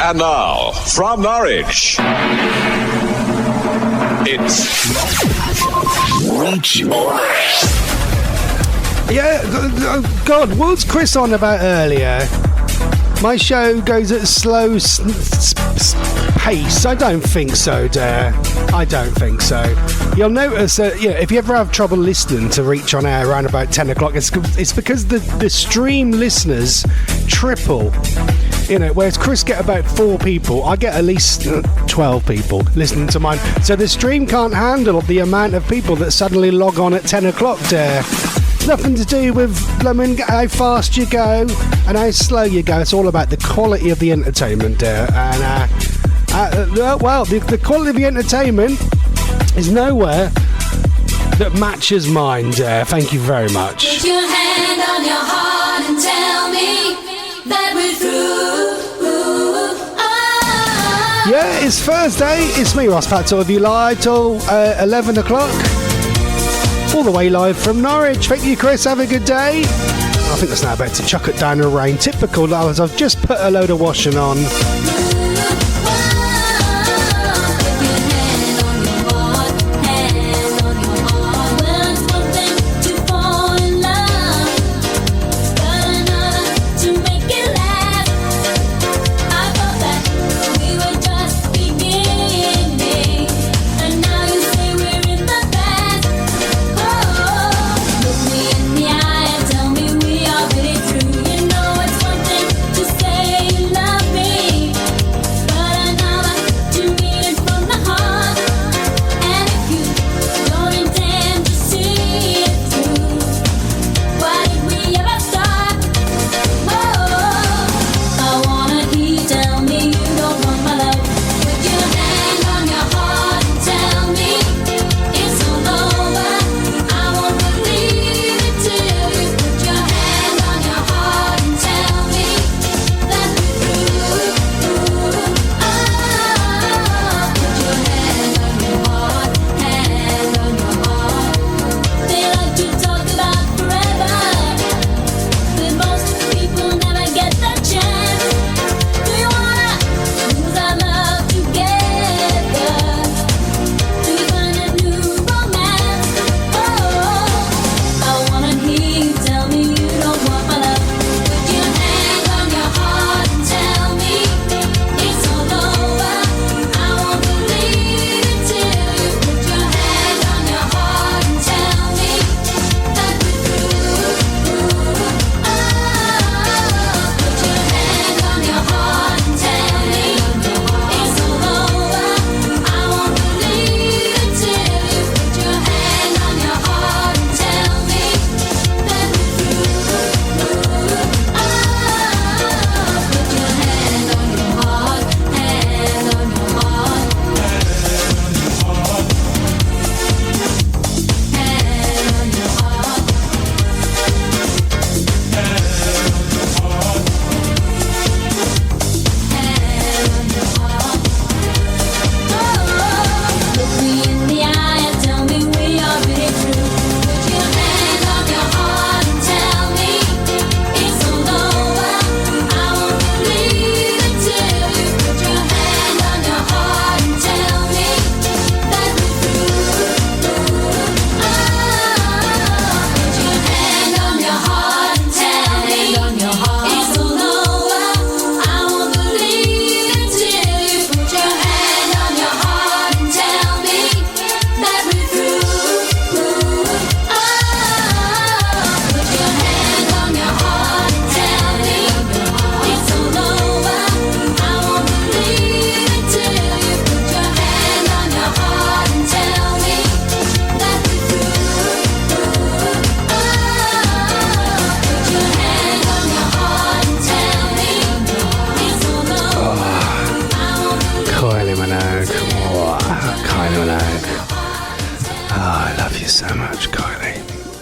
And now, from Norwich, it's Reach On. Yeah, God, what was Chris on about earlier? My show goes at slow pace. I don't think so, dear. I don't think so. You'll notice that if you ever have trouble listening to Reach On Air around about 10 o'clock, it's because the stream listeners triple. Whereas Chris get about 4 people, I get at least 12 people listening to mine. So the stream can't handle the amount of people that suddenly log on at 10 o'clock, dear. Nothing to do with how fast you go and how slow you go. It's all about the quality of the entertainment, dear. And the quality of the entertainment is nowhere that matches mine, dear. Thank you very much. Put your hand on your heart and tell me that we're through. Yeah, it's Thursday. It's me, Ross Patzelt, with you live till 11 o'clock. All the way live from Norwich. Thank you, Chris. Have a good day. I think it's now about to chuck it down the rain. Typical, I've just put a load of washing on.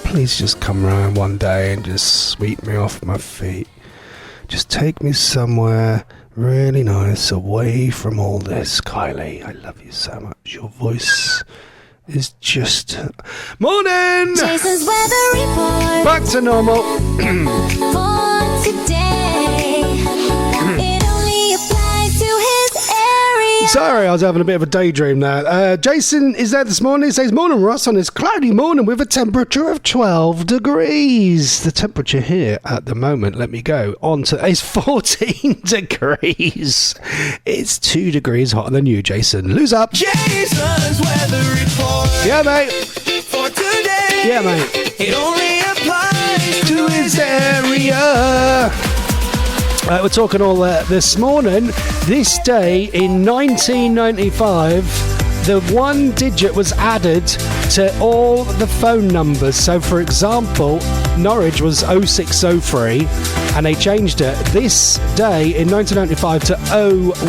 Please just come round one day and just sweep me off my feet. Just take me somewhere really nice away from all this, Kylie. I love you so much. Your voice is just... Morning! Jason's weather report. Back to normal. For today. It only applies to Sorry, I was having a bit of a daydream there. Jason is there this morning. He says, morning, Ross, on this cloudy morning with a temperature of 12 degrees. The temperature here at the moment, let me go on to, is 14 degrees. It's 2 degrees hotter than you, Jason. Lose up. Jason's weather report. Yeah, mate. For today. Yeah, mate. It only applies To his area. We're talking all this morning. This day in 1995, the one digit was added to all the phone numbers. So, for example, Norwich was 0603, and they changed it this day in 1995 to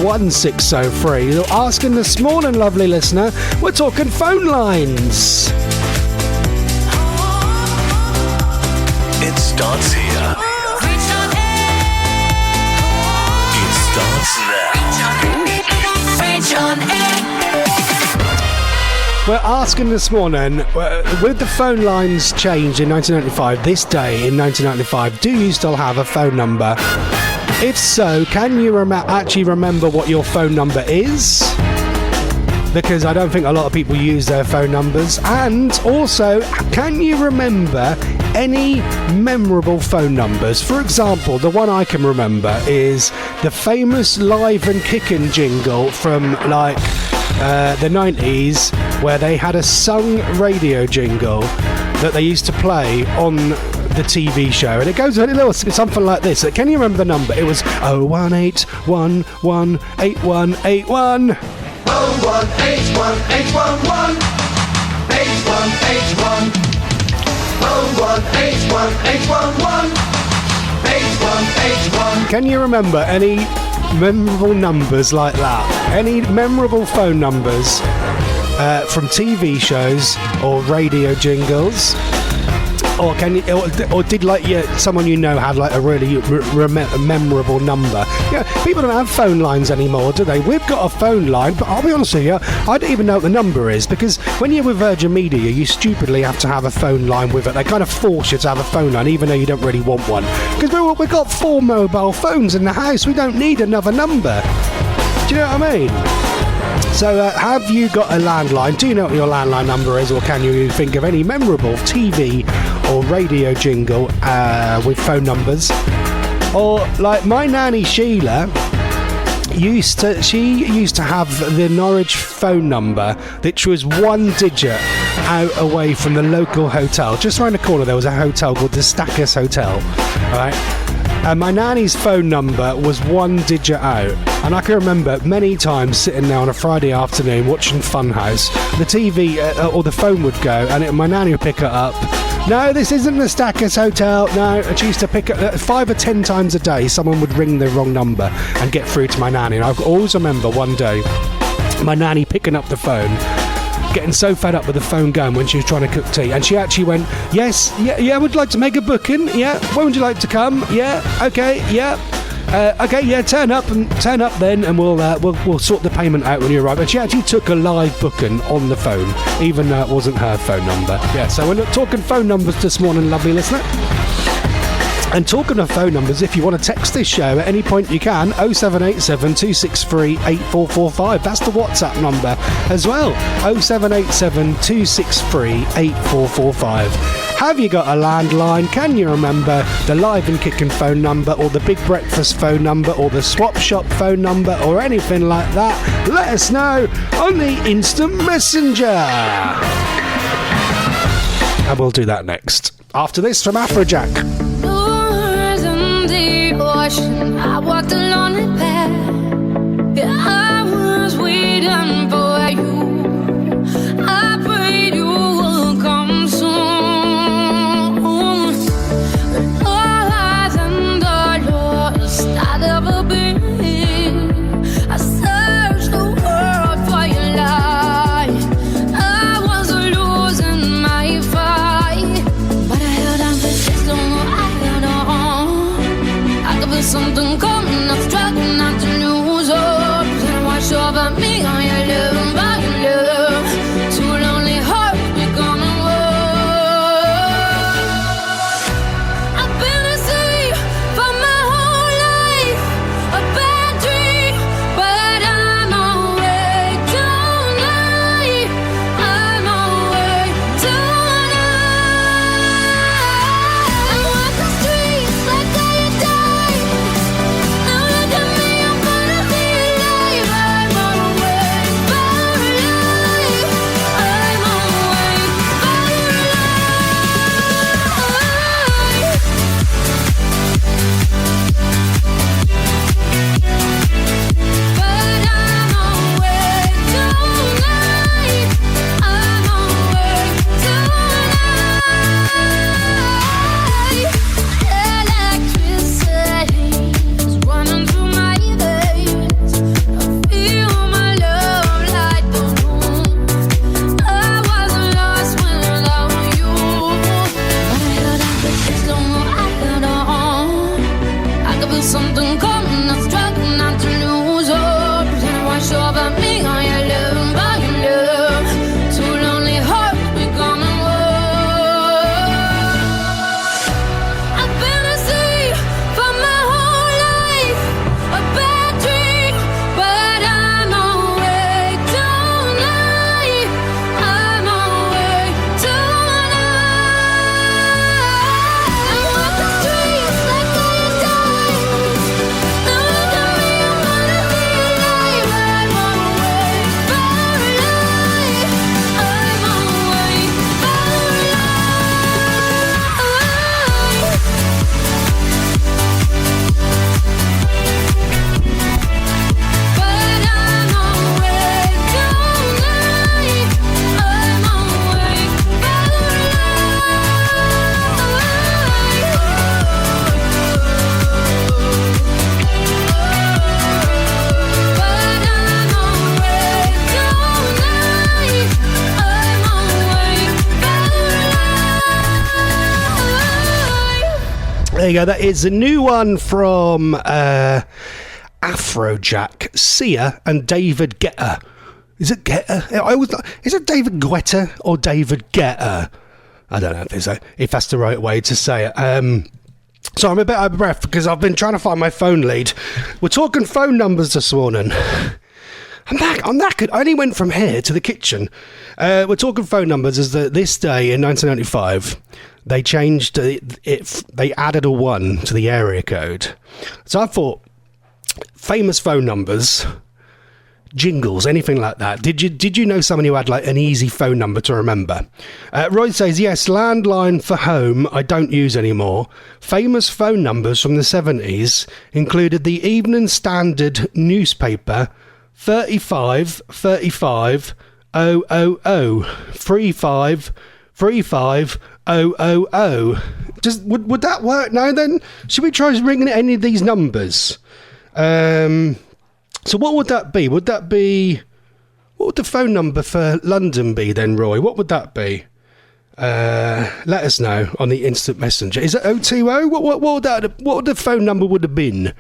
01603. You're asking this morning, lovely listener, we're talking phone lines. It starts here. We're asking this morning, with the phone lines changed in 1995, this day in 1995, do you still have a phone number? If so, can you actually remember what your phone number is? Because I don't think a lot of people use their phone numbers. And also, can you remember any memorable phone numbers? For example, the one I can remember is the famous Live and Kickin' jingle from like the 90s, where they had a sung radio jingle that they used to play on the TV show, and it goes a little something like this. Can you remember the number? It was 018118181. 0181811 8181 0181811 8181. Can you remember any memorable numbers like that? Any memorable phone numbers from TV shows or radio jingles? Or can you, or did like someone you know had like a really memorable number? Yeah, people don't have phone lines anymore, do they? We've got a phone line, but I'll be honest with you, I don't even know what the number is, because when you're with Virgin Media, you stupidly have to have a phone line with it. They kind of force you to have a phone line, even though you don't really want one. Because we've got 4 mobile phones in the house. We don't need another number. Do you know what I mean? So have you got a landline? Do you know what your landline number is, or can you think of any memorable TV or radio jingle with phone numbers? Or like my nanny Sheila used to have the Norwich phone number, which was 1 digit out away from the local hotel. Just around the corner there was a hotel called the Stackers Hotel, right? And my nanny's phone number was 1 digit out. And I can remember many times sitting there on a Friday afternoon watching Funhouse. The TV or the phone would go, and my nanny would pick it up. No, this isn't the Stackers Hotel. No, and she used to pick up 5 or 10 times a day. Someone would ring the wrong number and get through to my nanny. And I always remember one day my nanny picking up the phone, getting so fed up with the phone going when she was trying to cook tea, and she actually went, yes, yeah, would you like to make a booking? Yeah, when would you like to come? Yeah, okay, yeah. Okay, yeah, turn up then, and we'll sort the payment out when you arrive. And she actually took a live booking on the phone, even though it wasn't her phone number. Yeah, so we're not talking phone numbers this morning, lovely listener. And talking of phone numbers, if you want to text this show at any point you can, 0787 263 8445. That's the WhatsApp number as well, 0787 263 8445. Have you got a landline? Can you remember the Live and Kickin' phone number, or the Big Breakfast phone number, or the Swap Shop phone number, or anything like that? Let us know on the Instant Messenger. And we'll do that next. After this, from Afrojack. I walked a lonely path. Yeah, I was waiting for you. I prayed you would come soon. When all eyes and the lost I'd ever been, I searched the world for your light. I was losing my fight, but I held on for just so long. I held on. Something There you go. That is a new one from Afrojack, Sia, and David Guetta. Is it Guetta? Is it David Guetta or David Guetta? I don't know if that's the right way to say it. So I'm a bit out of breath because I've been trying to find my phone lead. We're talking phone numbers this morning. I'm knackered. I only went from here to the kitchen. We're talking phone numbers as this day in 1995, they changed it. They added a 1 to the area code. So I thought, famous phone numbers, jingles, anything like that. Did you know someone who had like an easy phone number to remember? Roy says, yes, landline for home I don't use anymore. Famous phone numbers from the 70s included the Evening Standard newspaper 35 35 000 35 35 000. Just would that work now then? Should we try ringing any of these numbers? So what would that be? What would the phone number for London be then, Roy? What would that be? Let us know on the instant messenger. Is it 020? What would the phone number would have been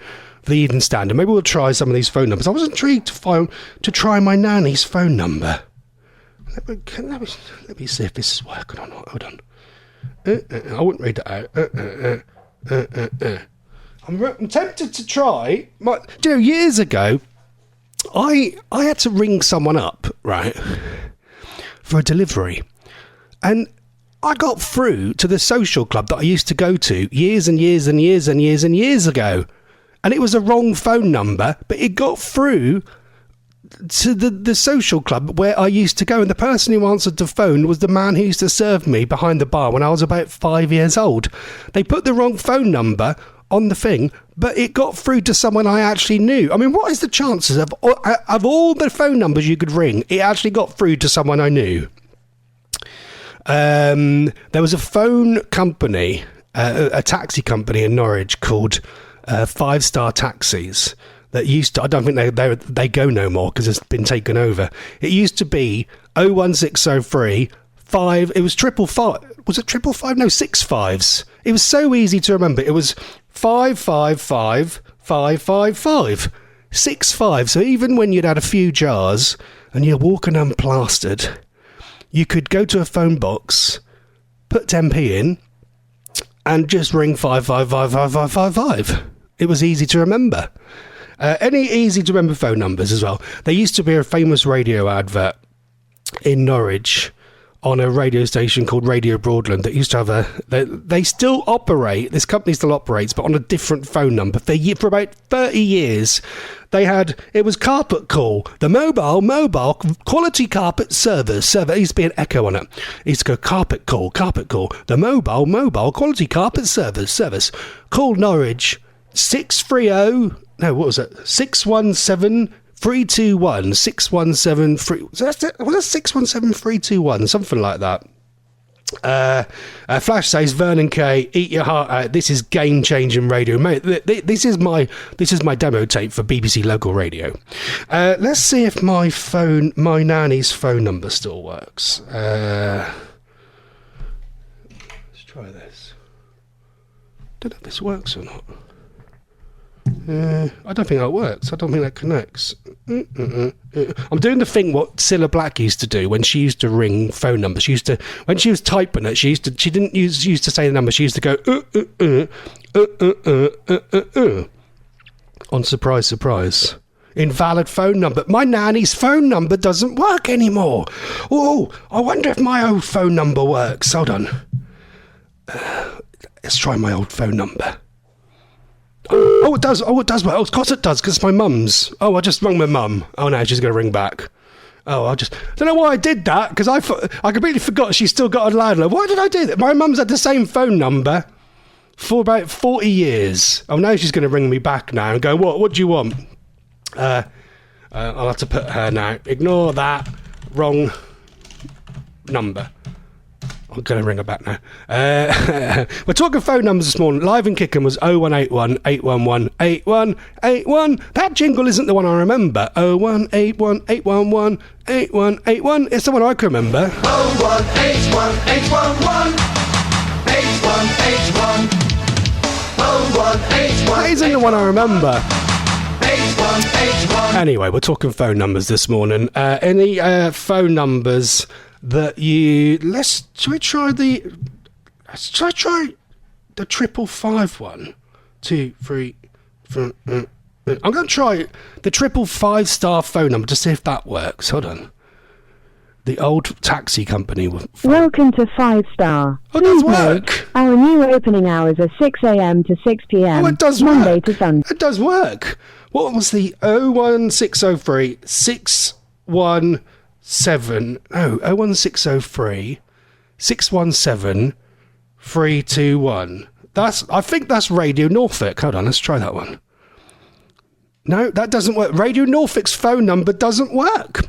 for the Evening Standard? Maybe we'll try some of these phone numbers. I was intrigued to try my nanny's phone number. Let me see if this is working or not. Hold on. I wouldn't read that out. I'm tempted to try. Years ago, I had to ring someone up, right, for a delivery. And I got through to the social club that I used to go to years and years and years and years and years ago. And it was a wrong phone number, but it got through to the social club where I used to go. And the person who answered the phone was the man who used to serve me behind the bar when I was about 5 years old. They put the wrong phone number on the thing, but it got through to someone I actually knew. I mean, what is the chances of all the phone numbers you could ring, it actually got through to someone I knew? There was a phone company, a taxi company in Norwich called 5 Star Taxis that used to, I don't think they go no more because it's been taken over. It used to be 01603 5, it was 555, was it 555? No, 6 5s. It was so easy to remember. It was 555 555 6 5. So even when you'd had a few jars and you're walking unplastered, you could go to a phone box, put 10p in, and just ring 5555555. It was easy to remember. Any easy to remember phone numbers as well. There used to be a famous radio advert in Norwich on a radio station called Radio Broadland that used to have they still operate, this company still operates, but on a different phone number. For about 30 years, it was Carpet Call, the mobile quality carpet service. There used to be an echo on it. It used to go Carpet Call, the mobile quality carpet service. Call Norwich 630, no, what was it? 617 321 617 was that 617 321, something like that. Flash says, Vernon K, eat your heart out. This is game-changing radio, mate. This is my demo tape for BBC local radio. Let's see if my nanny's phone number still works. Let's try this. Don't know if this works or not. I don't think that works. I don't think that connects. I'm doing the thing what Cilla Black used to do when she used to ring phone numbers. When she was typing it, she didn't used to say the number. She used to go on surprise. Invalid phone number. My nanny's phone number doesn't work anymore. Oh, I wonder if my old phone number works. Hold on. Let's try my old phone number. Oh, it does. Oh, it does. Well, of course it does, because it's my mum's. Oh, I just rung my mum. Oh, no, she's going to ring back. Oh, I don't know why I did that, because I completely forgot she's still got a landline. Why did I do that? My mum's had the same phone number for about 40 years. Oh, now she's going to ring me back now and go, what do you want? I'll have to put her now. Ignore that. Wrong number. I'm going to ring her back now. We're talking phone numbers this morning. Live in Kickham was 0181 811 8181. That jingle isn't the one I remember. 0181 811 8181. It's the one I can remember. 0181 811 8181. that isn't the one I remember. H1. Anyway, we're talking phone numbers this morning. Any phone numbers that you... Should we try the 555 one? 2, 3, 4... I'm going to try the 555 star phone number to see if that works. Hold on. The old taxi company. Welcome to 5 Star. Oh, it does work. Our new opening hours are 6 a.m. to 6 p.m. Oh, it does Monday work. to Sunday. It does work. What was the 01603 617? Oh, 01603 617 321. I think that's Radio Norfolk. Hold on, let's try that one. No, that doesn't work. Radio Norfolk's phone number doesn't work.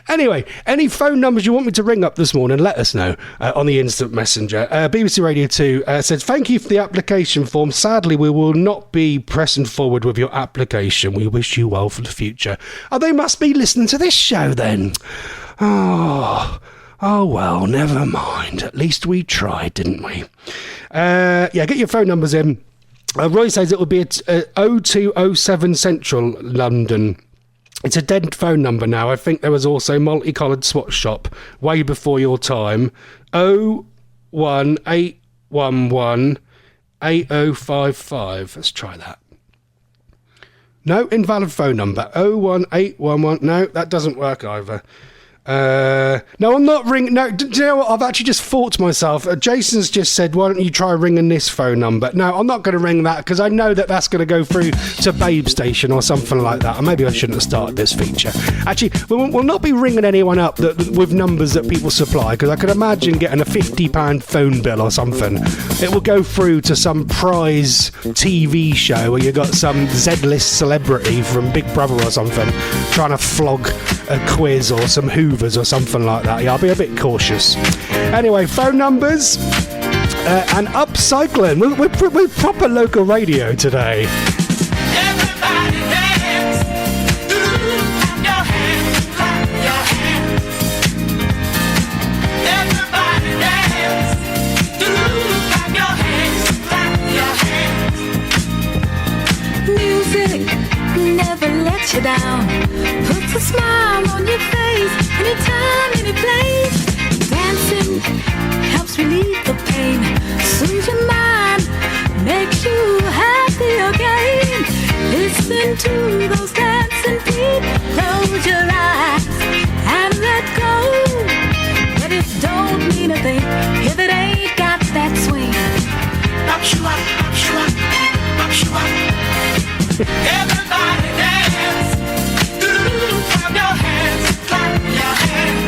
Anyway, any phone numbers you want me to ring up this morning, let us know on the instant messenger. BBC Radio 2 says, thank you for the application form. Sadly, we will not be pressing forward with your application. We wish you well for the future. Oh, they must be listening to this show then. Oh, well, never mind. At least we tried, didn't we? Get your phone numbers in. Roy says it will be at 0207 Central London. It's a dead phone number now. I think there was also multicoloured swatch shop way before your time. 01811 8055. Let's try that. No, invalid phone number. 01811. No, that doesn't work either. No, I'm not ringing. No, do you know what? I've actually just thought to myself. Jason's just said, why don't you try ringing this phone number? No, I'm not going to ring that because I know that that's going to go through to Babe Station or something like that. Or maybe I shouldn't have started this feature. Actually, we'll not be ringing anyone up with numbers that people supply, because I could imagine getting a £50 phone bill or something. It will go through to some prize TV show where you got some Z-list celebrity from Big Brother or something trying to flog a quiz or some Hoovers or something like that. Yeah, I'll be a bit cautious. Anyway, phone numbers and upcycling. We're proper local radio today. Everybody dance. Clap your hands. Clap your hands. Everybody dance. Clap your hands. Clap your hands. Music never let you down. Puts a smile on your face anytime, any place. Dancing helps relieve the pain, soothes your mind, makes you happy again. Listen to those dancing feet. Close your eyes and let go. But it don't mean a thing if it ain't got that swing. Pop you up, pop you up, pop you up. Everybody dance. Clap your hands, clap your hands.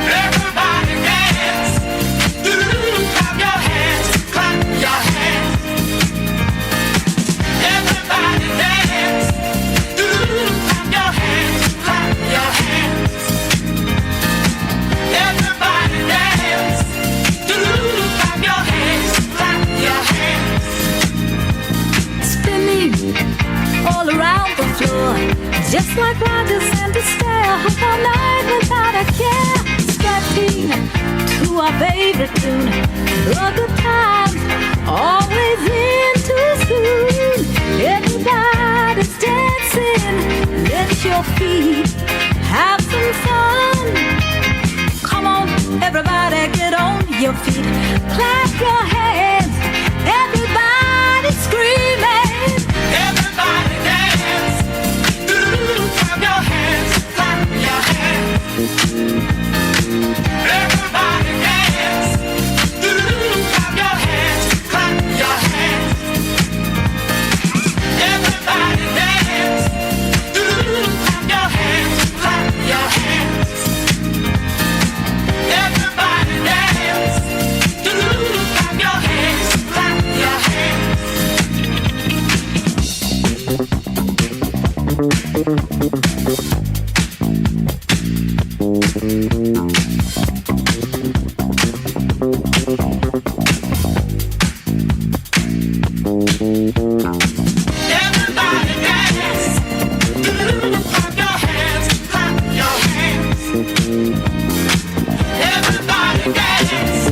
Everybody dance. Clap your hands, clap your hands. Everybody dance. Clap your hands, clap your hands. Everybody dance. Clap your hands, clap your hands. Spinning all around the floor, just like Rogers and Estelle, up all night without a care. Stepping to our favorite tune, the good times always in too soon. Everybody's dancing, lift your feet, have some fun. Come on, everybody, get on your feet, clap your hands, everybody screaming. Everybody dance. Clap your hands, clap your hands. Everybody dance. Clap your hands, clap your hands. Everybody dance. Clap your hands, clap your hands. Everybody dance. Clap your hands, clap your hands. Everybody dance. Clap your hands, clap your hands. Everybody dance.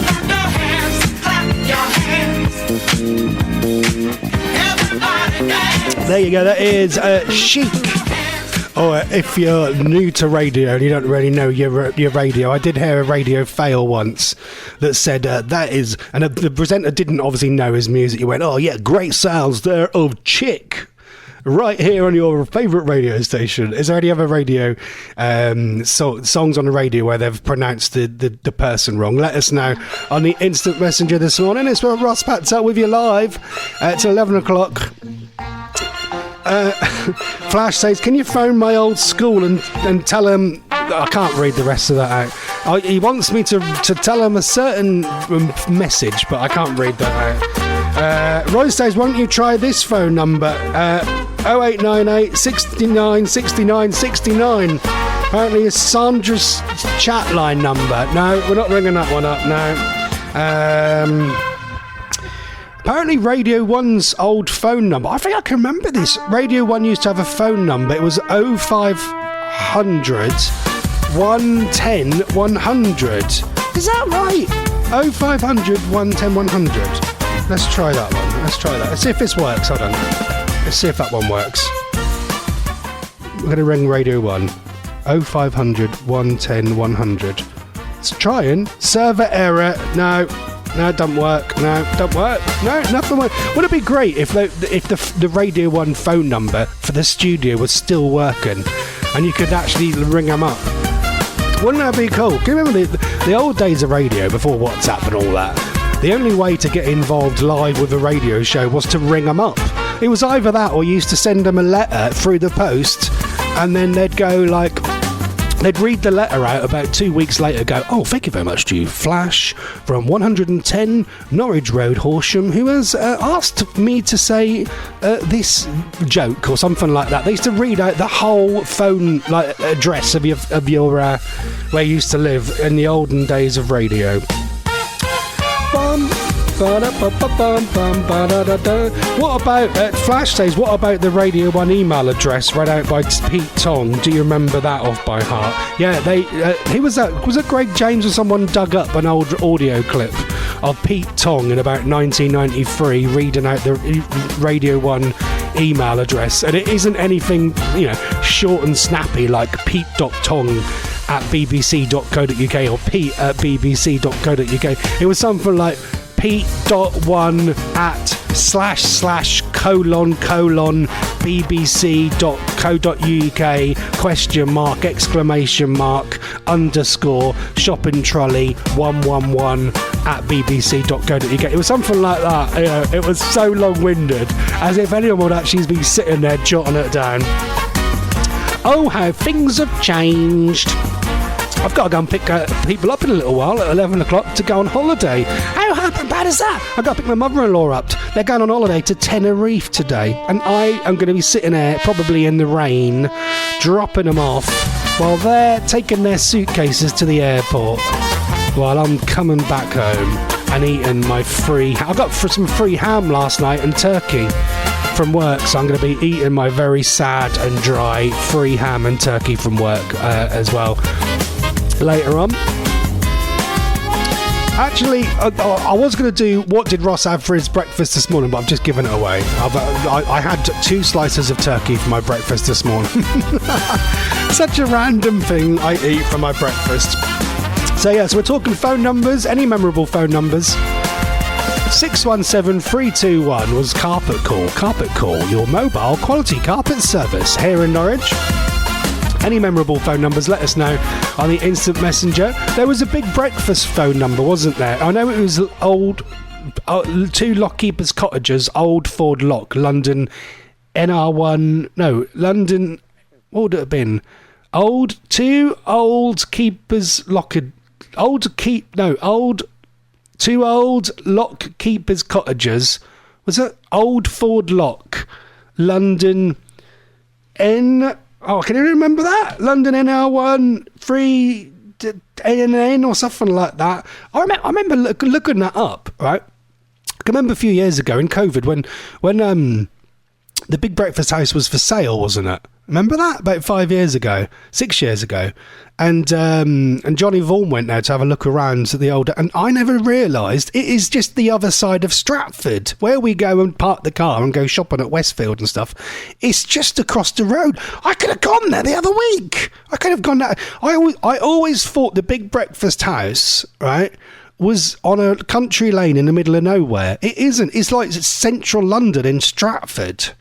Clap your hands, clap your hands. There you go. That is Chic. Or if you're new to radio and you don't really know your radio, I did hear a radio fail once that said that is, and the presenter didn't obviously know his music. He went, "Oh yeah, great sounds there of Chic." Right here on your favourite radio station. Is there any other radio songs on the radio where they've pronounced the person wrong? Let us know on the instant messenger this morning. It's Ross Patzelt with you live till 11 o'clock. Flash says, can you phone my old school and tell him... I can't read the rest of that out. He wants me to tell him a certain message, but I can't read that out. Roy says, why don't you try this phone number? 0898 69 69 69. Apparently it's Sandra's chat line number. No, we're not ringing that one up, no. Apparently Radio 1's old phone number, I think I can remember this. Radio 1 used to have a phone number. It was 0500 110 100. Is that right? 0500 110 100. Let's try that one. Let's try that. Let's see if this works. Hold on. Let's see if that one works. We're going to ring Radio 1. 0500 110 100. It's trying. Server error. No, it doesn't work. No, don't work. No, nothing works. Would it be great if the Radio 1 phone number for the studio was still working and you could actually ring them up? Wouldn't that be cool? Do you remember the old days of radio before WhatsApp and all that? The only way to get involved live with a radio show was to ring them up. It was either that or you used to send them a letter through the post and then they'd go like... They'd read the letter out about 2 weeks later, go, oh, thank you very much to you, Flash, from 110 Norwich Road, Horsham, who has asked me to say this joke or something like that. They used to read out the whole phone address of your where you used to live in the olden days of radio. What about, Flash says, what about the Radio 1 email address read out by Pete Tong? Do you remember that off by heart? Yeah, was it Greg James or someone dug up an old audio clip of Pete Tong in about 1993 reading out the Radio 1 email address, and it isn't anything, short and snappy like pete.tong@bbc.co.uk or pete@bbc.co.uk. It was something like pete.1@/bbc.co.uk ? !! shopping trolley 111 @bbc.co.uk. It was something like that. It was so long-winded, as if anyone would actually be sitting there jotting it down. Oh, how things have changed. I've got to go and pick people up in a little while at 11 o'clock to go on holiday. How bad is that? I've got to pick my mother-in-law up. They're going on holiday to Tenerife today, and I am going to be sitting there, probably in the rain, dropping them off while they're taking their suitcases to the airport while I'm coming back home and eating my free... I got some free ham last night and turkey from work, so I'm going to be eating my very sad and dry free ham and turkey from work as well later on. Actually, I was going to do what did Ross have for his breakfast this morning, but I've just given it away. I had 2 slices of turkey for my breakfast this morning. Such a random thing I eat for my breakfast. So we're talking phone numbers. Any memorable phone numbers? 617321 was Carpet Call. Carpet Call, your mobile quality carpet service here in Norwich. Any memorable phone numbers, let us know on the instant messenger. There was a big breakfast phone number, wasn't there? I know it was old, 2 Lockkeepers Cottages, Old Ford Lock, London, NR1, no, London, what would it have been? 2 Old Keepers Locked, 2 Old Lockkeepers Cottages, was it Old Ford Lock, London, Oh, can you remember that? London NR1 3 ANN or something like that. I remember looking that up, right? I remember a few years ago in COVID when the big breakfast house was for sale, wasn't it? Remember that? About 5 years ago, 6 years ago. And Johnny Vaughan went there to have a look around at the old... And I never realised it is just the other side of Stratford, where we go and park the car and go shopping at Westfield and stuff. It's just across the road. I could have gone there the other week. I could have gone there. I always thought the Big Breakfast House, right, was on a country lane in the middle of nowhere. It isn't. It's like central London in Stratford.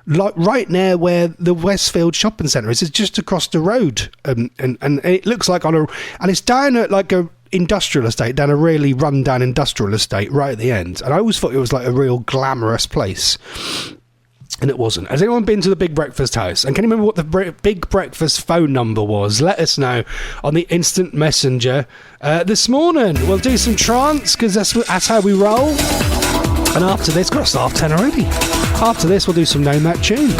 Like right near where the Westfield shopping centre is. It's just across the road, and it looks like and it's down at like a industrial estate, down a really run-down industrial estate right at the end. And I always thought it was like a real glamorous place, and it wasn't. Has anyone been to the Big Breakfast House? And can you remember what the Big Breakfast phone number was? Let us know on the instant messenger this morning. We'll do some trance because that's how we roll. And after this, got us 10 already. After this, we'll do some Know That Tune.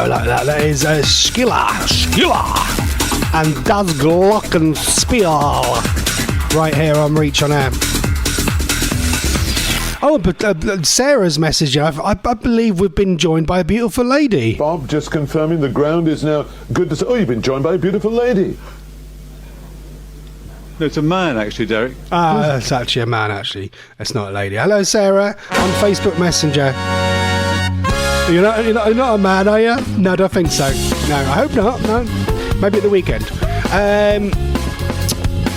Like that. That is Schiller, and Das Glockenspiel right here on Reach on Air. Oh, but Sarah's message, I believe we've been joined by a beautiful lady. Bob, just confirming the ground is now good to say. Oh, you've been joined by a beautiful lady. No, it's a man, actually, Derek. It's actually a man, actually. It's not a lady. Hello, Sarah, on Facebook Messenger. You're not a man, are you? No, I don't think so. No, I hope not. No, maybe at the weekend. I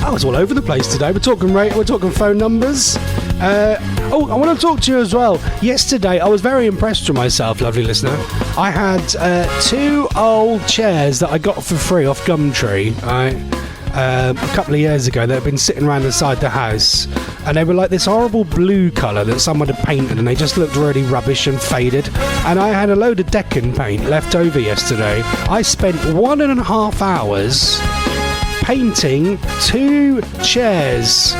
was all over the place today. We're talking rate. We're talking phone numbers. I want to talk to you as well. Yesterday, I was very impressed with myself, lovely listener. I had 2 old chairs that I got for free off Gumtree. A couple of years ago, that had been sitting around inside the house, and they were like this horrible blue colour that someone had painted, and they just looked really rubbish and faded. And I had a load of decking paint left over yesterday. I spent 1.5 hours painting 2 chairs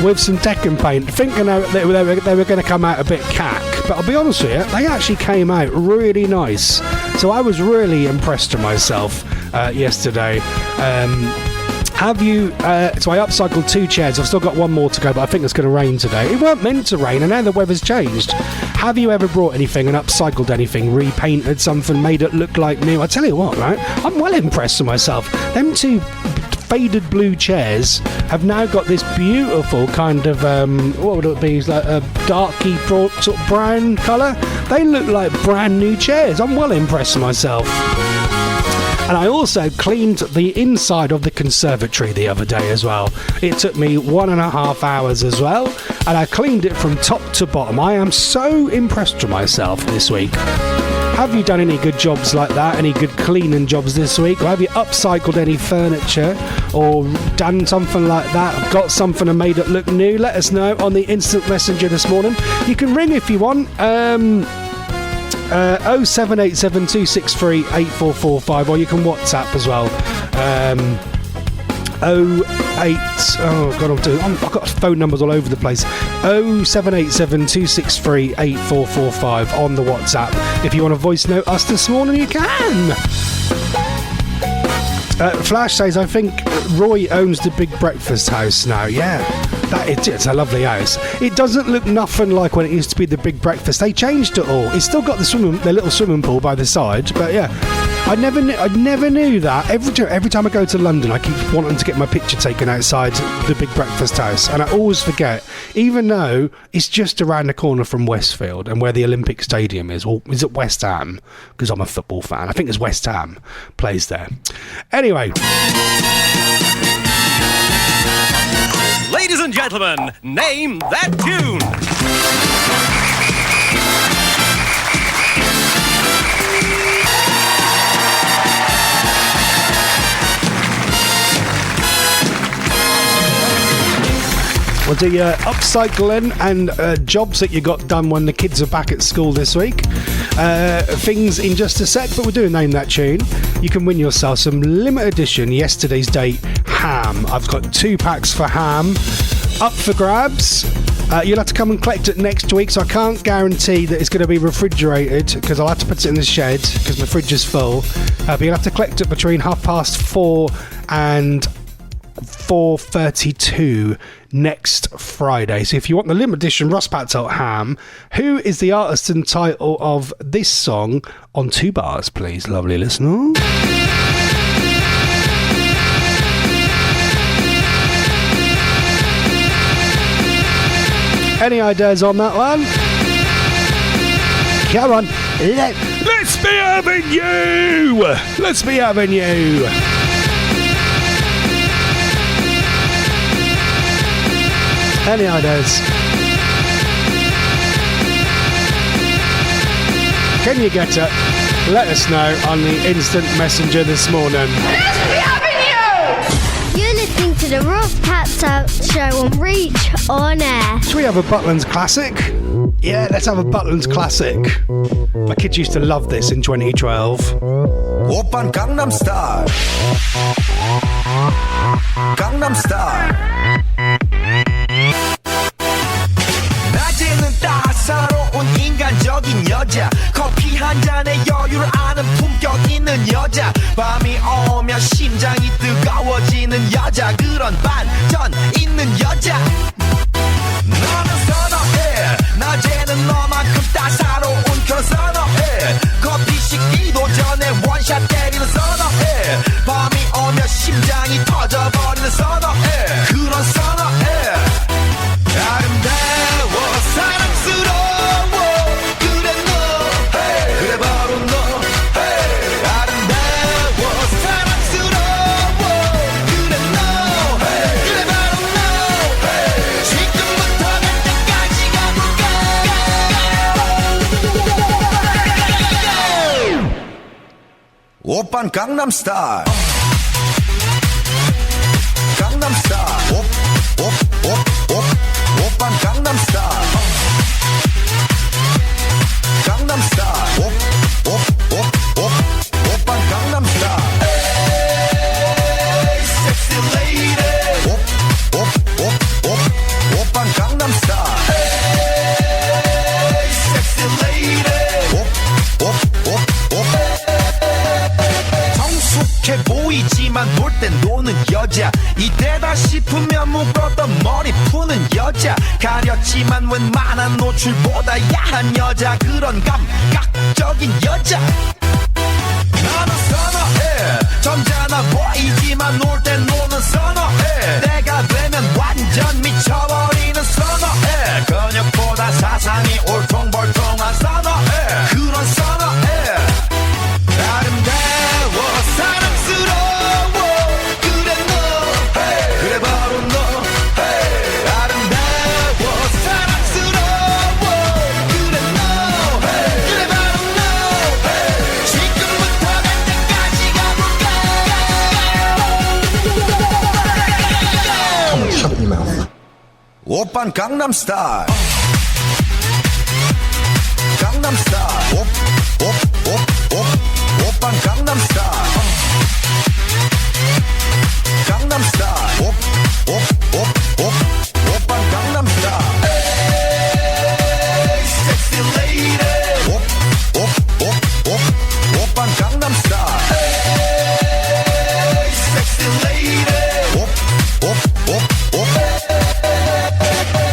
with some Tekken paint, thinking they were going to come out a bit cack. But I'll be honest with you, they actually came out really nice. So I was really impressed with myself yesterday. Have you... so I upcycled 2 chairs. I've still got 1 more to go, but I think it's going to rain today. It weren't meant to rain, and now the weather's changed. Have you ever brought anything and upcycled anything, repainted something, made it look like new? I tell you what, right? I'm well impressed with myself. Them 2 faded blue chairs have now got this beautiful kind of what would it be, like a darky sort of brown colour. They look like brand new chairs. I'm well impressed with myself. And I also cleaned the inside of the conservatory the other day as well. It took me 1.5 hours as well, and I cleaned it from top to bottom. I am so impressed with myself this week. Have you done any good jobs like that? Any good cleaning jobs this week? Or have you upcycled any furniture or done something like that? Got something and made it look new? Let us know on the instant messenger this morning. You can ring if you want. 0787 263 8445, or you can WhatsApp as well. 08. Oh God, I've got phone numbers all over the place. 0787 263 8445 on the WhatsApp. If you want to voice note us this morning, you can. Flash says, I think Roy owns the Big Breakfast House now. Yeah, it's a lovely house. It doesn't look nothing like when it used to be the Big Breakfast. They changed it all. It's still got the little swimming pool by the side, but yeah. I never knew that. Every time I go to London, I keep wanting to get my picture taken outside the Big Breakfast House, and I always forget, even though it's just around the corner from Westfield and where the Olympic Stadium is. Or is it West Ham? Because I'm a football fan. I think it's West Ham plays there. Anyway. Ladies and gentlemen, name that tune. We'll do your upcycling and jobs that you got done when the kids are back at school this week. Things in just a sec, but we're doing Name That Tune. You can win yourself some limited edition yesterday's date ham. I've got 2 packs for ham up for grabs. You'll have to come and collect it next week, so I can't guarantee that it's going to be refrigerated because I'll have to put it in the shed because my fridge is full. But you'll have to collect it between 4:30 and 4:32 next Friday. So if you want the limited edition Ross Patzelt ham, who is the artist and title of this song on 2 bars, please, lovely listener? Any ideas on that one? Come on, let's be having you! Let's be having you! Any ideas? Can you get it? Let us know on the instant messenger this morning. You're listening to the Ross Patzelt Show on Reach OnAir. Should we have a Butland's classic? Yeah, let's have a Butland's classic. My kids used to love this in 2012. Oppan Gangnam Style. Gangnam Style. 낮에는 따사로운 인간적인 여자 커피 한 잔에 여유를 아는 품격 있는 여자 밤이 오면 심장이 뜨거워지는 여자 그런 반전 있는 여자 너는 선호해 낮에는 너만큼 따사로운 그런 선호해 커피 식기도 전에 원샷 때리는 선호해 밤이 오면 심장이 터져버리는 선호해 그런 선호해 아름다워 사랑스러워 그래 너 그래 바로 너 아름다워 사랑스러워 그래 너 그래 바로 너 지금부터 갈 때까지 가볼까 오빤 강남스타일 강남스타일 오빤 강남스타일 강남스타일 오빤 강남스타일 에이 섹시 레이디 여자 이때다 싶으면 묶었던 머리 푸는 여자 가렸지만 웬만한 노출보다 야한 여자 그런 감각적인 여자 나는 선어해 점잖아 보이지만 놀 땐 노는 선어해 내가 되면 완전 미쳐버리는 선어해 근육보다 사상이 올통벌통한 선어해 그런 선어해 아름다워 사랑스러워 그래 너 그래 바로 너 아름다워 사랑스러워 그래 너 그래 바로 너 지금부터 갈 때까지 가볼까 Shut your mouth 오빤 강남 스타일 강남 스타일 오빤 강남 스타일 강남 스타일 오빤 강남 스타일 에이 섹시 레이디 오빤 강남 스타일 에이 섹시 레이디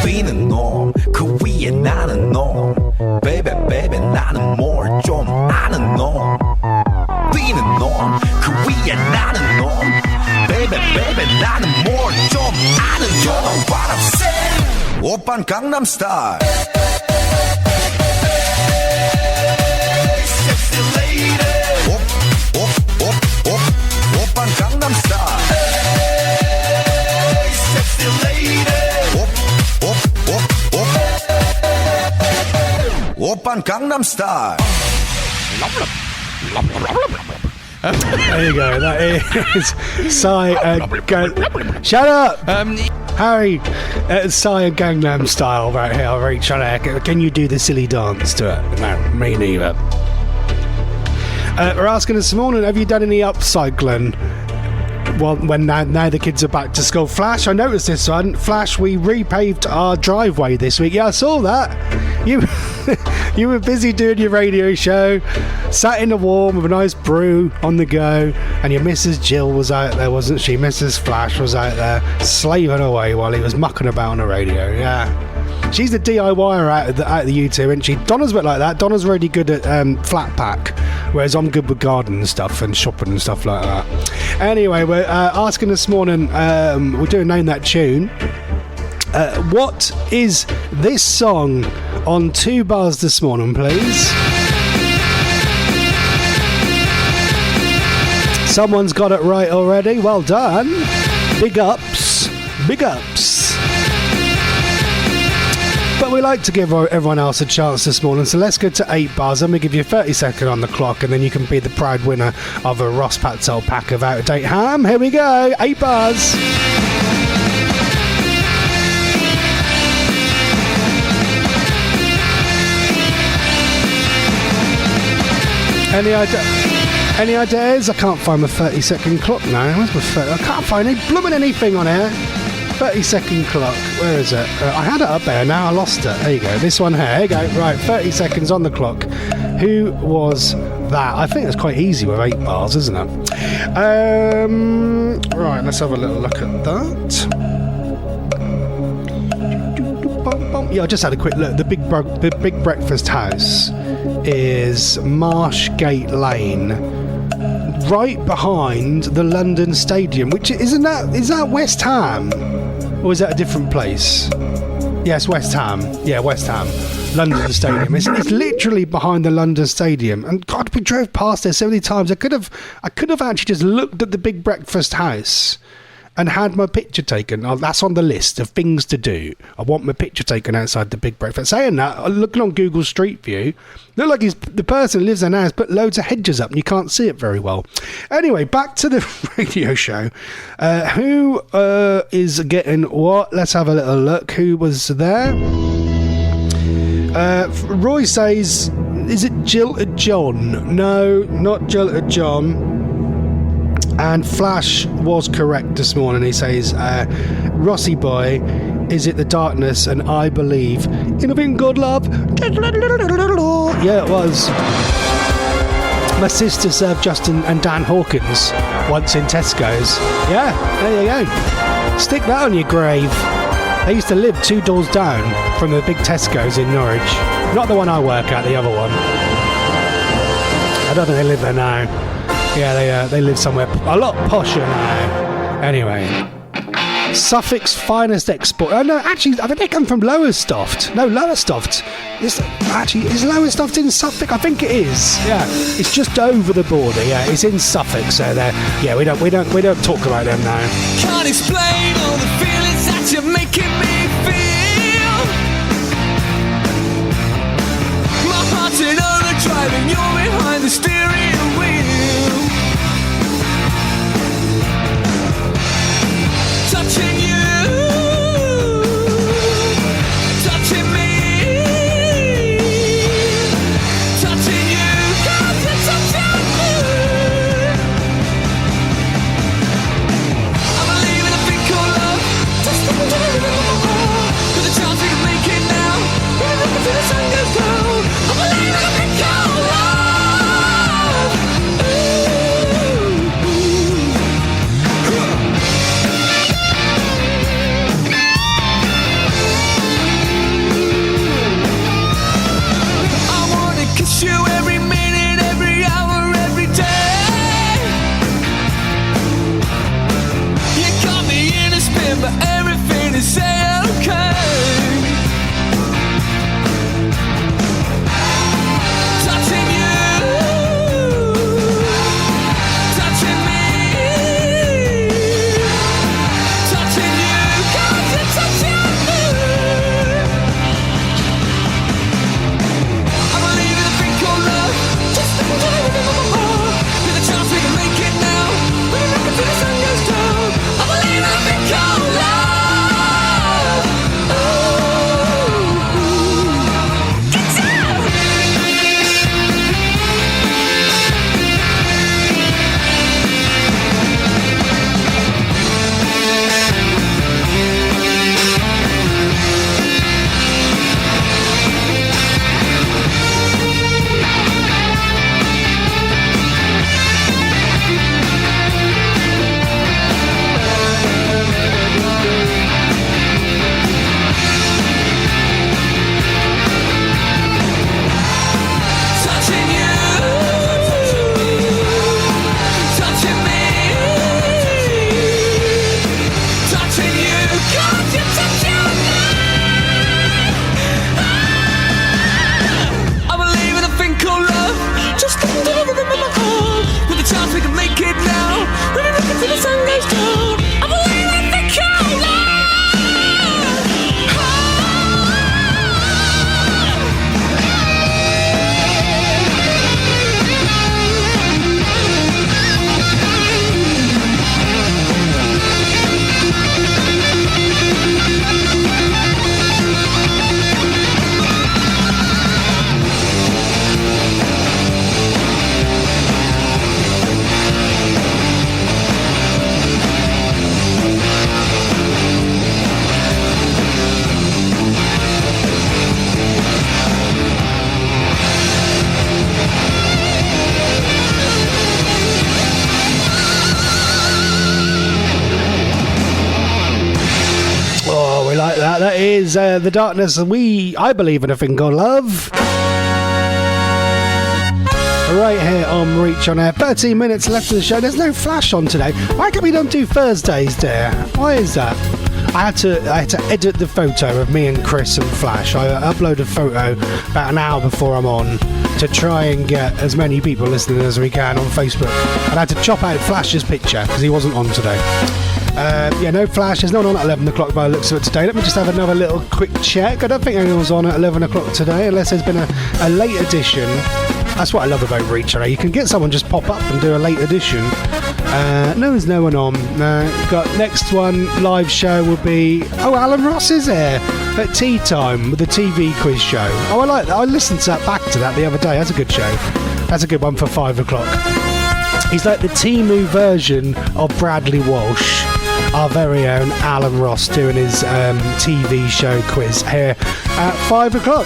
B는 놈 그 위에 나는 놈 Baby baby 나는 뭘 좀 아는 놈 B는 놈 그 위에 나는 놈 Baby baby 나는 뭘 좀 아는 놈 You know what I'm saying 오빤 강남 스타일 Sexy lady 오빤 강남 스타일 Sexy lady 오빤 강남 스타일 There you go. That is Shut up, Harry. Psy and Gangnam Style right here. I'll reach on air. Can you do the silly dance to it? No, me neither. We're asking this morning, have you done any upcycling? Well, when now the kids are back to school. Flash, I noticed this one. Flash, we repaved our driveway this week. Yeah, I saw that. You were busy doing your radio show, sat in the warm with a nice brew on the go, and your Mrs. Jill was out there, wasn't she? Mrs. Flash was out there slaving away while he was mucking about on the radio. Yeah. She's the DIYer out of the U2, isn't she? Donna's a bit like that. Donna's really good at flat pack, whereas I'm good with garden and stuff and shopping and stuff like that. Anyway, we're asking this morning, we're doing Name That Tune. What is this song on 2 bars this morning, please? Someone's got it right already. Well done. Big ups. Big ups. But we like to give everyone else a chance this morning, so let's go to 8 bars. I'm going to give you 30 seconds on the clock, and then you can be the proud winner of a Ross Patzelt pack of out-of-date ham. Here we go. 8 bars. Any ideas? I can't find my 30-second clock now. Where's my 30? I can't find any blooming anything on here. 30-second clock. Where is it? I had it up there. Now I lost it. There you go. This one here. There you go. Right. 30 seconds on the clock. Who was that? I think it's quite easy with 8 bars, isn't it? Right. Let's have a little look at that. Yeah, I just had a quick look. The Big Breakfast House is Marshgate Lane, right behind the London Stadium, which is that West Ham, or is that a different place? Yes, West Ham. Yeah, West Ham. London Stadium. It's literally behind the London Stadium. And God, we drove past there so many times. I could have actually just looked at the Big Breakfast House and had my picture taken. Oh, that's on the list of things to do. I want my picture taken outside the Big Breakfast. Saying that, looking on Google Street View, look like the person who lives there now has put loads of hedges up and you can't see it very well. Anyway, back to the radio show. Who is getting what? Let's have a little look. Who was there? Roy says, is it Jill or John? No, not Jill or John. And Flash was correct this morning. He says, Rossi boy, is it the darkness? And I believe in a being good love. Yeah, it was. My sister served Justin and Dan Hawkins once in Tesco's. Yeah, there you go. Stick that on your grave. I used to live 2 doors down from the big Tesco's in Norwich. Not the one I work at, the other one. I don't think they live there now. Yeah, they live somewhere a lot posher now. Anyway. Suffolk's finest export. Oh no, actually, I think they come from Lowestoft. No, Lowestoft. Is Lowestoft in Suffolk? I think it is. Yeah, it's just over the border. Yeah, it's in Suffolk. So there. Yeah, we don't talk about them now. Can't explain all the feelings that you're making me feel. My heart's in overdrive and you're behind the steering wheel. Touching you, touching me, touching you, cause you're touching me. I believe in a thing called love, just a with a chance we can make it now. We're looking till the sun goes down. I believe in a thing called love. You every minute, every hour, every day. You got me in a spin, but everything is say okay. Touching you, touching me, touching you, 'cause you're touching me. I believe in a thing called love. Just with a chance we can make it now. We're looking till the sun goes down. I believe in a thing called love. Get down. Touching you, touching me, touching you, 'cause you're touching me. I believe in a thing called love. Just listen to the rhythm of my heart. With a chance we can make it now. When we look until the sun goes down. I believe in a thing called love. Oh, we like that. That is The Darkness, and I believe in a thing called love. Right here on Reach On Air. 13 minutes left of the show. There's no Flash on today. Why can we not do Thursdays, dear? Why is that? I had to edit the photo of me and Chris and Flash. I uploaded a photo about an hour before I'm on to try and get as many people listening as we can on Facebook. And I had to chop out Flash's picture because he wasn't on today. Yeah, no Flash. There's no one on at 11 o'clock by the looks of it today. Let me just have another little quick check. I don't think anyone's on at 11 o'clock today unless there's been a late edition. That's what I love about Reach On Air. You can get someone just pop up and do a late edition. No, there's no one on. Got next one live show will be Alan Ross is here at tea time with the TV quiz show. Oh, I like that. I listened to that the other day. That's a good show. That's a good one for 5 o'clock. He's like the Timu version of Bradley Walsh. Our very own Alan Ross doing his TV show quiz here at 5 o'clock.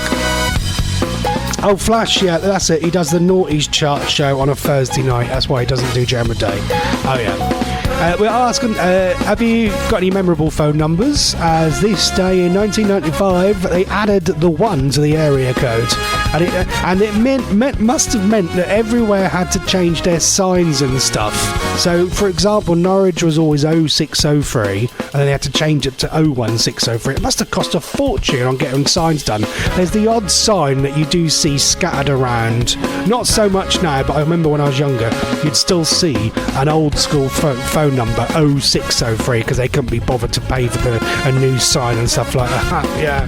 Oh, Flash, yeah, that's it. He does the Naughties chart show on a Thursday night. That's why he doesn't do Jam a Day. Oh, yeah. We're asking, have you got any memorable phone numbers? As this day in 1995, they added the 1 to the area code. And it must have meant that everywhere had to change their signs and stuff. So, for example, Norwich was always 0603, and then they had to change it to 01603. It must have cost a fortune on getting signs done. There's the odd sign that you do see scattered around. Not so much now, but I remember when I was younger, you'd still see an old school phone number 0603 because they couldn't be bothered to pay for a new sign and stuff like that. Yeah.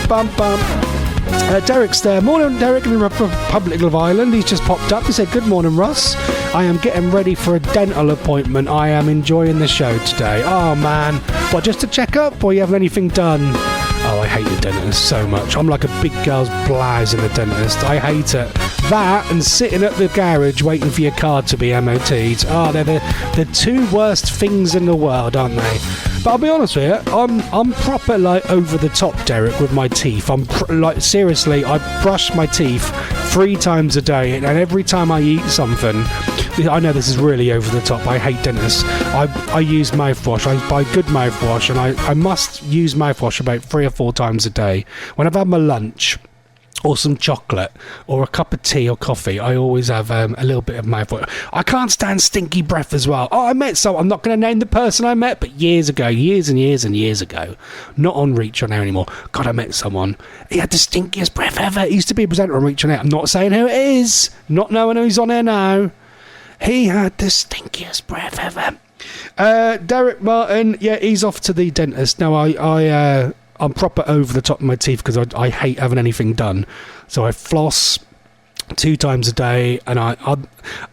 Bum bum. Derek's there. Morning, Derek in the Republic of Ireland. He's just popped up. He said, "Good morning, Russ. I am getting ready for a dental appointment. I am enjoying the show today." Oh man, what, just to check up, or you having anything done? Oh, I hate the dentist so much. I'm like a big girl's blouse in the dentist. I hate it. That and sitting at the garage waiting for your car to be MOT'd. Oh, they're the two worst things in the world, aren't they? But I'll be honest with you, I'm proper like over the top, Derek, with my teeth. I'm like, seriously, I brush my teeth 3 times a day, and every time I eat something, I know this is really over the top. I hate dentists. I use mouthwash. I buy good mouthwash, and I must use mouthwash about 3 or 4 times a day. When I've had my lunch, or some chocolate, or a cup of tea or coffee, I always have a little bit of mouthwash. I can't stand stinky breath as well. Oh, I met someone, I'm not going to name the person I met, but years and years ago, not on Reach On Air anymore. God, I met someone. He had the stinkiest breath ever. He used to be a presenter on Reach On Air. I'm not saying who it is, not knowing who's on air now. He had the stinkiest breath ever. Derek Martin, yeah, he's off to the dentist. Now, I'm proper over the top of my teeth because I hate having anything done. So I floss 2 times a day, and I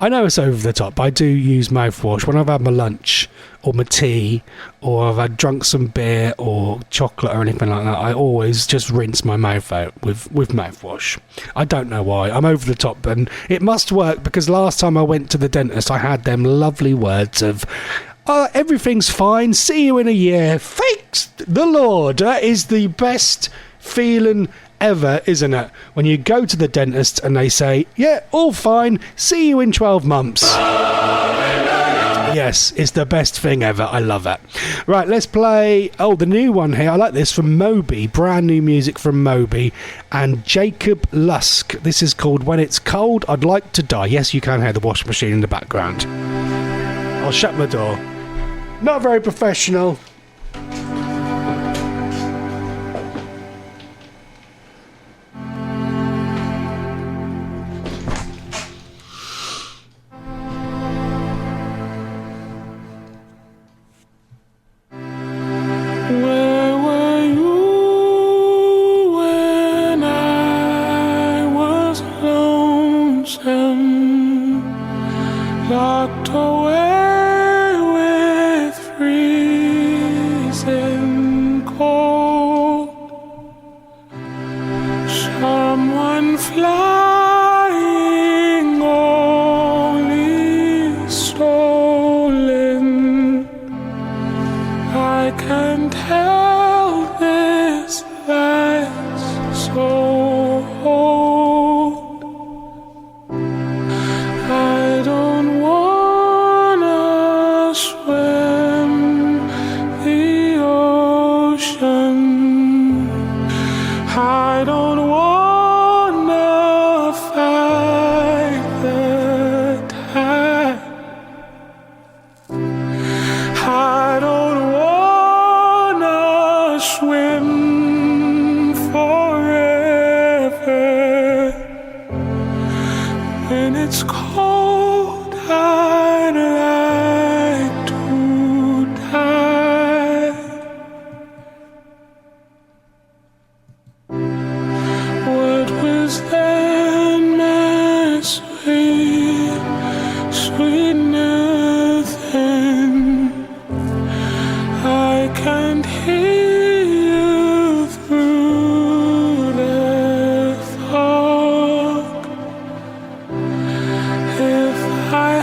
know it's over the top, but I do use mouthwash. When I've had my lunch or my tea, or I've had drunk some beer or chocolate or anything like that, I always just rinse my mouth out with mouthwash. I don't know why. I'm over the top, and it must work because last time I went to the dentist, I had them lovely words of, "Oh, everything's fine. See you in a year. Thanks the Lord." That is the best feeling ever, isn't it? When you go to the dentist and they say, "Yeah, all fine. See you in 12 months." Yes, it's the best thing ever. I love it. Right, let's play. Oh, the new one here. I like this from Moby. Brand new music from Moby and Jacob Lusk. This is called "When It's Cold, I'd Like to Die." Yes, you can hear the washing machine in the background. I'll shut my door. Not very professional. Where were you when I was lonesome, locked away with freezing cold? Someone flying only stolen. I can't help this, that's so old. I don't wanna swim the ocean. I don't wanna fight the tide. I don't wanna swim forever. When it's cold, I'd like to die. What was then my sweet, sweet nothing? I can't hear you through the fog. If I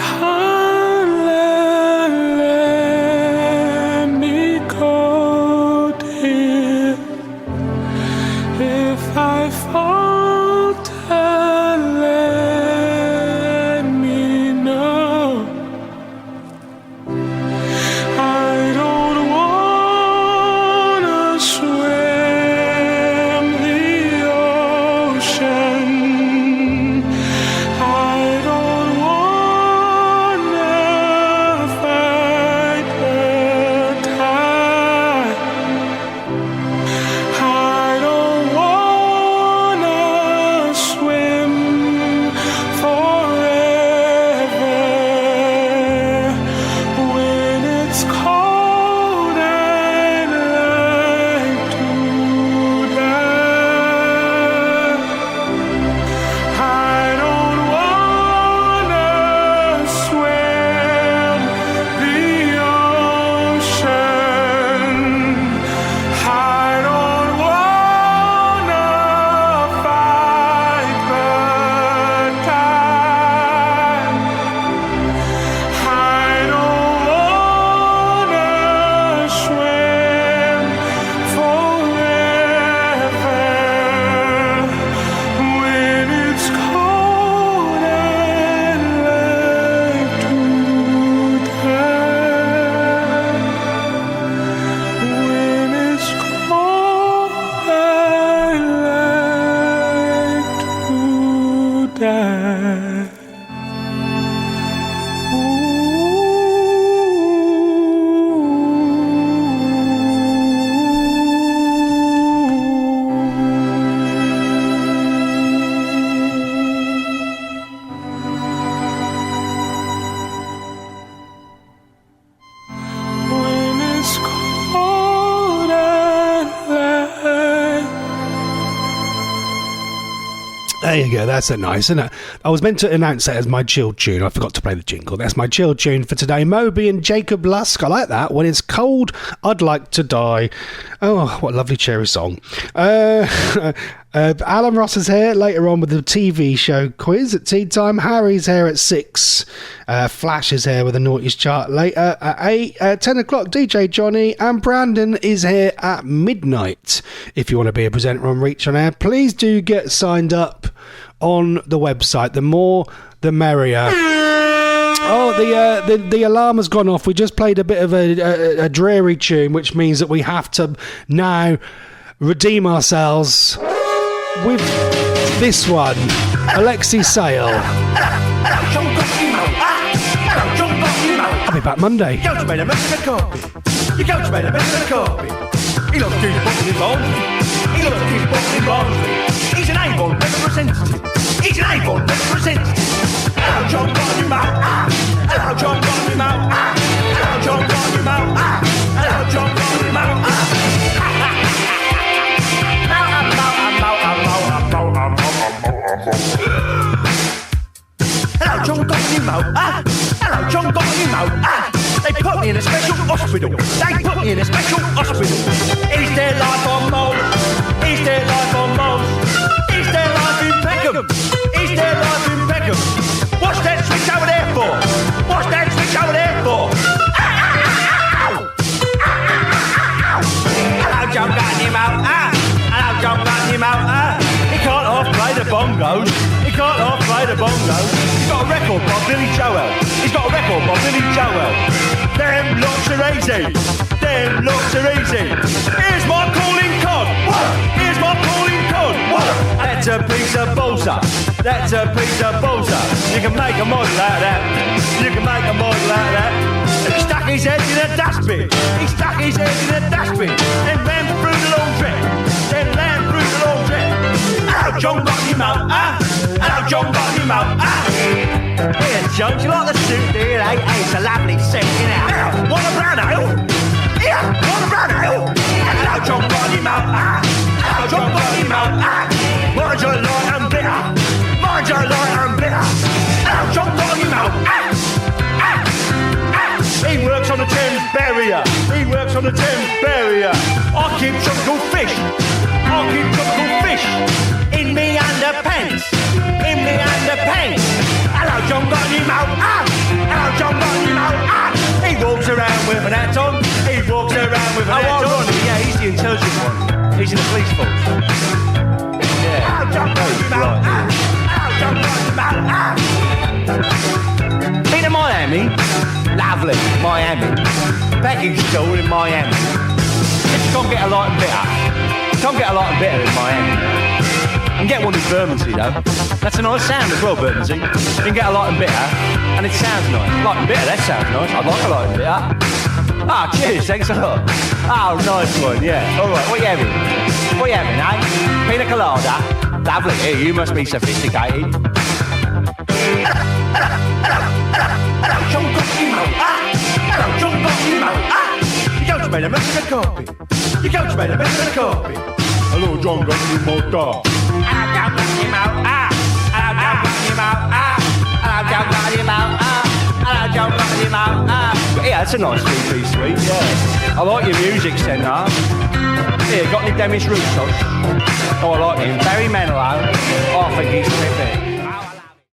There you go, that's nice, isn't it? I was meant to announce that as my chill tune. I forgot to play the jingle. That's my chill tune for today. Moby and Jacob Lusk. I like that. When it's cold, I'd like to die. Oh, what a lovely cherry song. Alan Ross is here later on with the TV show quiz at tea time. Harry's here at 6. Flash is here with the Naughties chart later at 8. 10 o'clock, DJ Johnny and Brandon is here at midnight. If you want to be a presenter on Reach on Air, please do get signed up on the website. The more, the merrier. Oh, the alarm has gone off. We just played a bit of a dreary tune, which means that we have to now redeem ourselves with this one. Alexei, Sayle. I'll be back Monday. You go to bed, a mess of the carpet. You go to bed, a mess of the carpet. He loves to do his boxing involved. He loves to do his boxing involved. He's an Avon representative. He's an Avon representative. Hello, John, got your mouth. Hello, John, got your mouth. Hello, John, got your mouth. Hello, John, got your mouth. Hello, John, got your mouth. Hello, John, got your mouth. They put me in a special hospital. They put me in a special hospital. Is their life on mold? Is their life on mold? Is their life in Peckham? Is their life in Peckham? What's that switch over there for? What's that switch over there for? Hello, John, got him out. Hello, John, got him out. He can't half-play the bongos. He can't half-play the bongos. He's got a record by Billy Joel. He's got a record by Billy Joel. Them looks are easy. Them looks are easy. Here's my calling card. Here's my calling card. That's a piece of balsa. That's a piece of balsa. You can make a model out of that. You can make a model out of that. He stuck his head in a dustbin. He stuck his head in a dustbin. Then ran through the laundry. Then ran through the laundry. Hello, John, got him out. Hello, John, got him out. Here, John, do you like the suit, do you? Hey, it's a lovely suit, you know. Yeah, want a brown ale? Yeah, want a brown ale? Hello, John, got him out. Hello, John, got him out. Mind your light and bitter. Mind your light and bitter. Hello, John, got him out. He works on the Thames barrier. He works on the Thames barrier. I keep tropical fish. I keep tropical fish. In me underpants. In me underpants. Hello, John, got him out. Hello, John, got him out. He walks around with an hat on. He walks around with an hat on. Yeah, he's the intelligent one. He's in the police force. Yeah. Hello, John, got him out. Hello, John, got him out. Been to Miami? Lovely, Miami. Package store in Miami. You can't get a light and bitter. You can't get a light and bitter in Miami. You can get one in Bermondsey though. That's a nice sound as well, Bermondsey. You can get a light and bitter, and it sounds nice. Light and bitter, that sounds nice. I'd like a light and bitter. Ah, cheers, thanks a lot. Oh, nice one, yeah. All right, what are you having? What are you having, eh? Pina colada. Lovely. Here, you must be sophisticated. Hello, John, got him out. Hello, John, got him out. You go to bed, a mess of the carpet. You go to bed, a mess of the carpet. Hello, John, got him out. Hello, John, got him out. Hello, John, got him out. Hello, John, got him out. Hello, John, got him out. Yeah, it's a nice three-piece suite, yeah. I like your music, Senna. Here, got any Demis Roussos? Oh, I like him. Barry Manilow. Oh, I think